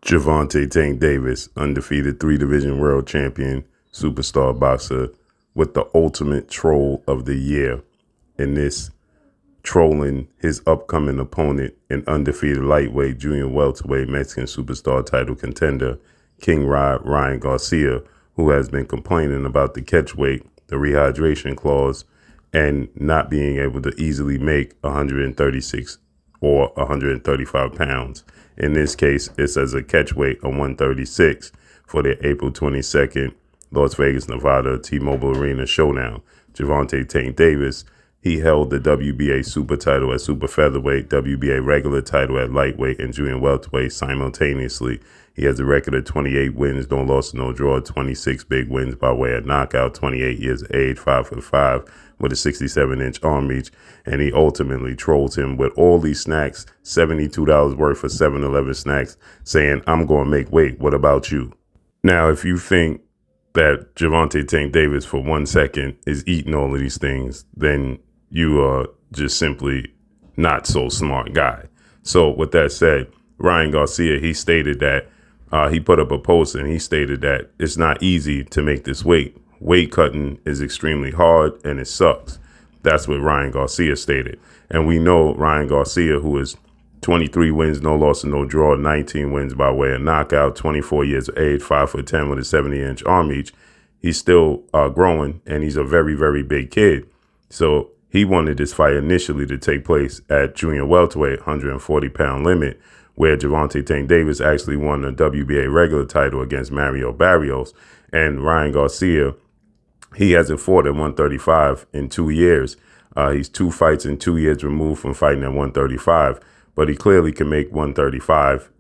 Gervonta Tank Davis, undefeated 3-division world champion, superstar boxer, with the ultimate troll of the year in this trolling his upcoming opponent and undefeated lightweight, junior welterweight, Mexican superstar title contender, King Ryan Garcia, who has been complaining about the catch weight, the rehydration clause, and not being able to easily make 136 or 135 pounds. In this case, it's as a catch weight of 136 for the April 22nd, Las Vegas, Nevada, T-Mobile Arena showdown. Gervonta Tank Davis, he held the WBA super title at super featherweight, WBA regular title at lightweight, and junior welterweight simultaneously. He has a record of 28 wins, no loss, no draw, 26 big wins by way of knockout, 28 years of age, 5'5", with a 67-inch arm reach, and he ultimately trolls him with all these snacks, $72 worth for 7-Eleven snacks, saying, "I'm going to make weight. What about you?" Now, if you think that Gervonta Tank Davis for 1 second is eating all of these things, then you are just simply not so smart guy. So with that said, Ryan Garcia, he stated that he put up a post and he stated that it's not easy to make this weight. Weight cutting is extremely hard and it sucks. That's what Ryan Garcia stated. And we know Ryan Garcia, who is 23 wins, no loss and no draw, 19 wins by way of knockout, 24 years of age, 5'10" with a 70-inch arm reach. He's still growing, and he's a very, very big kid. So he wanted this fight initially to take place at junior welterweight, 140-pound limit, where Gervonta Tank Davis actually won the WBA regular title against Mario Barrios. And Ryan Garcia, he hasn't fought at 135 in 2 years. He's 2 fights in 2 years removed from fighting at 135. But he clearly can make 135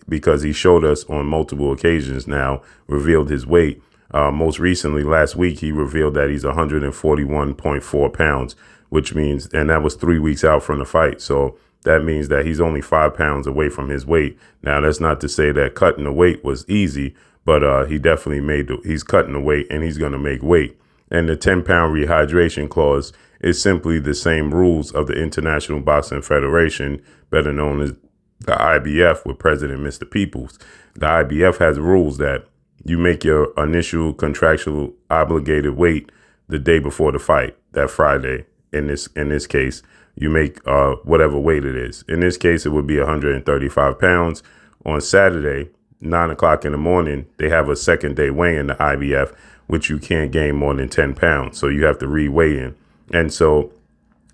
because he showed us on multiple occasions now, revealed his weight. Most recently, last week, he revealed that he's 141.4 pounds, which means, and that was 3 weeks out from the fight. So that means that he's only 5 pounds away from his weight. Now, that's not to say that cutting the weight was easy, but he definitely he's cutting the weight and he's going to make weight. And the 10-pound rehydration clause is simply the same rules of the International Boxing Federation, better known as the IBF, with President Mr. Peoples. The IBF has rules that you make your initial contractual obligated weight the day before the fight, that Friday. In this case, you make whatever weight it is. In this case, it would be 135 pounds. On Saturday, 9 o'clock in the morning, they have a second day weigh in the IBF, which you can't gain more than 10 pounds. So you have to re-weigh in. And so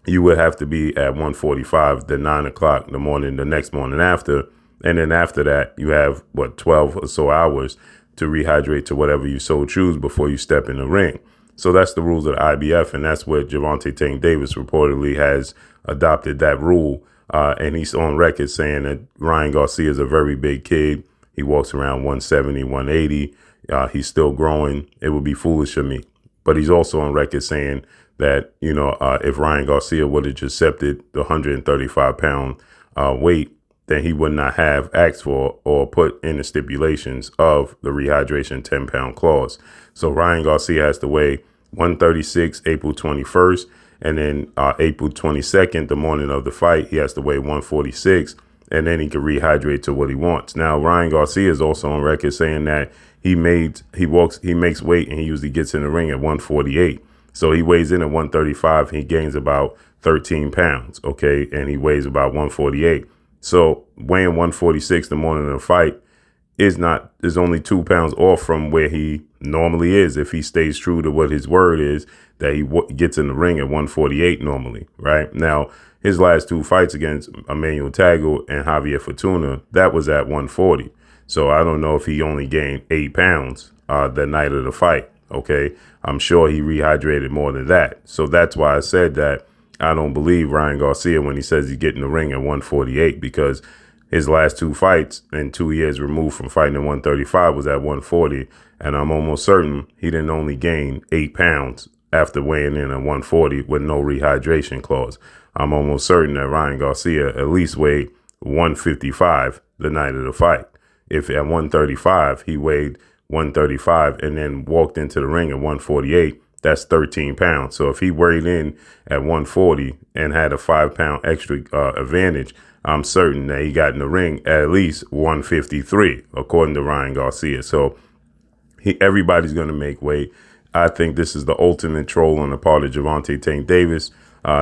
you would have to be at 145 the 9 o'clock in the morning, the next morning after. And then after that, you have, 12 or so hours to rehydrate to whatever you so choose before you step in the ring. So that's the rules of the IBF, and that's what Gervonta Tank Davis reportedly has adopted that rule. And he's on record saying that Ryan Garcia is a very big kid. He walks around 170, 180. He's still growing. It would be foolish of me. But he's also on record saying that, if Ryan Garcia would have just accepted the 135-pound weight, then he would not have asked for or put in the stipulations of the rehydration 10-pound clause. So Ryan Garcia has to weigh 136 April 21st, and then April 22nd, the morning of the fight, he has to weigh 146, and then he can rehydrate to what he wants. Now, Ryan Garcia is also on record saying that he makes weight and he usually gets in the ring at 148. So he weighs in at 135. He gains about 13 pounds, okay? And he weighs about 148. So weighing 146 the morning of the fight is only 2 pounds off from where he normally is if he stays true to what his word is, that he gets in the ring at 148 normally, right? Now, his last 2 fights against Emmanuel Tagle and Javier Fortuna, that was at 140. So I don't know if he only gained 8 pounds the night of the fight, okay? I'm sure he rehydrated more than that. So that's why I said that I don't believe Ryan Garcia when he says he's getting the ring at 148, because his last 2 fights in 2 years removed from fighting at 135 was at 140. And I'm almost certain he didn't only gain 8 pounds after weighing in at 140 with no rehydration clause. I'm almost certain that Ryan Garcia at least weighed 155 the night of the fight. If at 135, he weighed 135 and then walked into the ring at 148, that's 13 pounds. So if he weighed in at 140 and had a 5-pound extra advantage, I'm certain that he got in the ring at least 153, according to Ryan Garcia. So everybody's going to make weight. I think this is the ultimate troll on the part of Gervonta Tank Davis.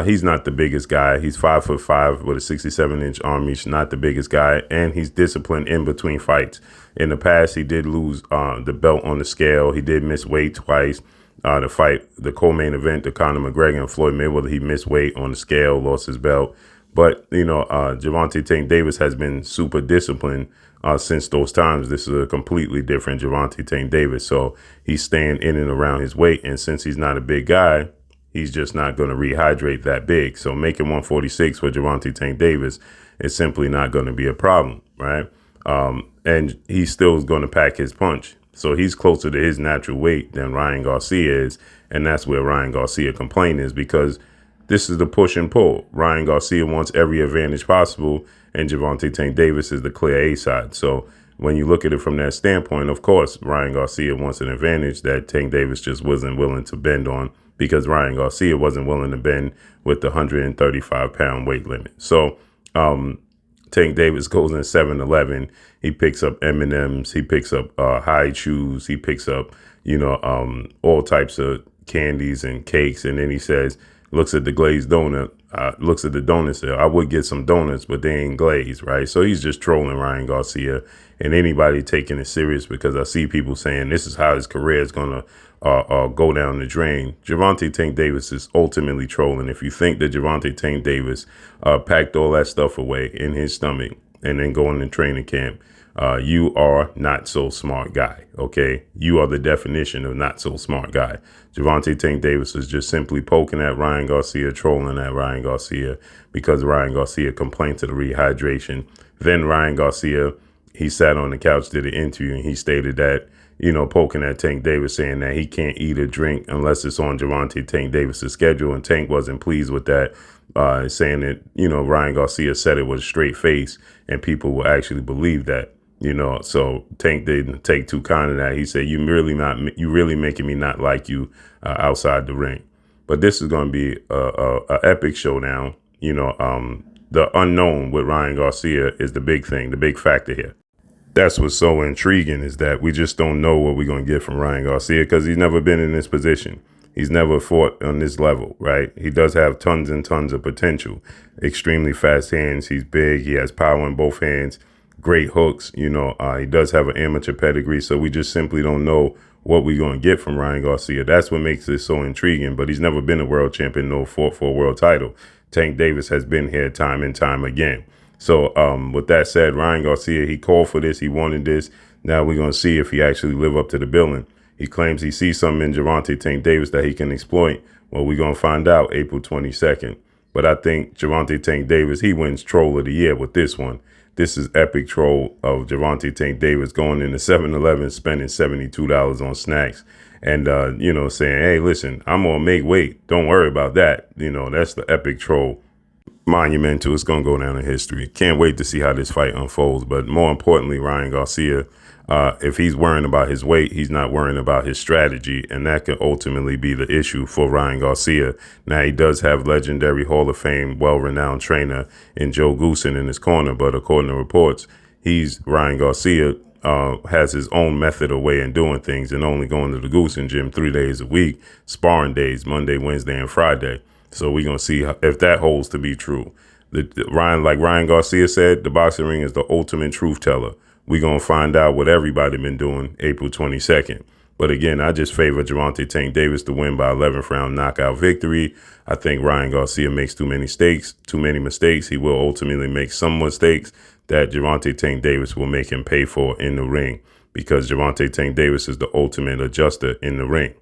He's not the biggest guy. He's 5'5" with a 67-inch arm reach, not the biggest guy, and he's disciplined in between fights. In the past, he did lose the belt on the scale. He did miss weight twice. The co-main event, the Conor McGregor and Floyd Mayweather, he missed weight on the scale, lost his belt. But, Gervonta Tank Davis has been super disciplined since those times. This is a completely different Gervonta Tank Davis. So he's staying in and around his weight. And since he's not a big guy, he's just not going to rehydrate that big. So making 146 for Gervonta Tank Davis is simply not going to be a problem, right? And he still is going to pack his punch. So he's closer to his natural weight than Ryan Garcia is. And that's where Ryan Garcia complaint is, because this is the push and pull. Ryan Garcia wants every advantage possible, and Gervonta Tank Davis is the clear A side. So when you look at it from that standpoint, of course, Ryan Garcia wants an advantage that Tank Davis just wasn't willing to bend on, because Ryan Garcia wasn't willing to bend with the 135-pound weight limit. So Tank Davis goes in 7-11. He picks up M&Ms. He picks up high chews. He picks up, all types of candies and cakes. And then he says, looks at the glazed donut, looks at the donuts there. I would get some donuts, but they ain't glazed, right? So he's just trolling Ryan Garcia and anybody taking it serious, because I see people saying this is how his career is going to go down the drain. Gervonta Tank Davis is ultimately trolling. If you think that Gervonta Tank Davis packed all that stuff away in his stomach and then going to training camp, you are not so smart guy, okay? You are the definition of not so smart guy. Gervonta Tank Davis is just simply poking at Ryan Garcia, trolling at Ryan Garcia, because Ryan Garcia complained to the rehydration. Then Ryan Garcia, he sat on the couch, did an interview, and he stated that, poking at Tank Davis, saying that he can't eat or drink unless it's on Gervonta Tank Davis's schedule. And Tank wasn't pleased with that, saying that, Ryan Garcia said it with a straight face and people will actually believe that. So Tank didn't take too kind of that. He said, you really making me not like you outside the ring. But this is going to be a epic showdown. The unknown with Ryan Garcia is the big thing, the big factor here. That's what's so intriguing, is that we just don't know what we're going to get from Ryan Garcia, because he's never been in this position. He's never fought on this level, right? He does have tons and tons of potential, extremely fast hands. He's big. He has power in both hands. Great hooks, he does have an amateur pedigree, so we just simply don't know what we're going to get from Ryan Garcia. That's what makes this so intriguing, but he's never been a world champion, nor fought for a world title. Tank Davis has been here time and time again. So with that said, Ryan Garcia, he called for this, he wanted this. Now we're going to see if he actually live up to the billing. He claims he sees something in Gervonta Tank Davis that he can exploit. Well, we're going to find out April 22nd. But I think Gervonta Tank Davis, he wins Troll of the Year with this one. This is epic troll of Gervonta Tank Davis going into 7-Eleven, spending $72 on snacks and, saying, hey, listen, I'm going to make weight. Don't worry about that. That's the epic troll. Monumental. It's going to go down in history. Can't wait to see how this fight unfolds. But more importantly, Ryan Garcia, if he's worrying about his weight, he's not worrying about his strategy. And that could ultimately be the issue for Ryan Garcia. Now, he does have legendary Hall of Fame, well-renowned trainer in Joe Goosen in his corner. But according to reports, Ryan Garcia has his own method or way in doing things, and only going to the Goosen gym 3 days a week, sparring days, Monday, Wednesday, and Friday. So we're going to see if that holds to be true. Like Ryan Garcia said, the boxing ring is the ultimate truth teller. We're going to find out what everybody been doing April 22nd. But again, I just favor Gervonta Tank Davis to win by 11th round knockout victory. I think Ryan Garcia makes too many mistakes. He will ultimately make some mistakes that Gervonta Tank Davis will make him pay for in the ring, because Gervonta Tank Davis is the ultimate adjuster in the ring.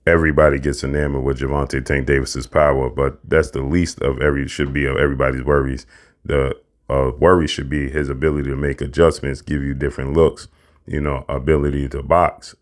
Everybody gets enamored with Gervonta Tank Davis's power, but that's the least of everybody's worries. The worry should be his ability to make adjustments, give you different looks, ability to box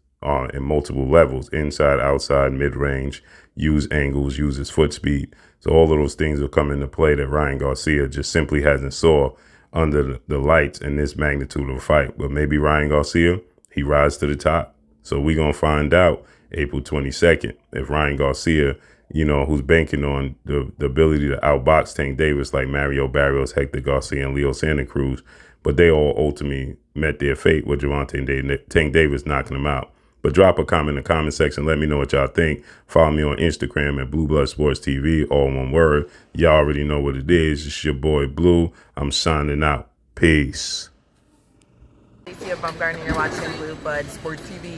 in multiple levels, inside, outside, mid-range, use angles, use his foot speed. So all of those things will come into play that Ryan Garcia just simply hasn't saw under the lights in this magnitude of a fight. But maybe Ryan Garcia, he rises to the top. So we're going to find out April 22nd. If Ryan Garcia, you know, who's banking on the ability to outbox Tank Davis like Mario Barrios, Hector Garcia, and Leo Santa Cruz, but they all ultimately met their fate with Gervonta and Tank Davis knocking them out. But drop a comment in the comment section. Let me know what y'all think. Follow me on Instagram at Blue Blood Sports TV, all one word. Y'all already know what it is. It's your boy Blue. I'm signing out. Peace. Garcia Baumgartner, you're watching Blue Blood Sports TV.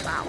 Wow.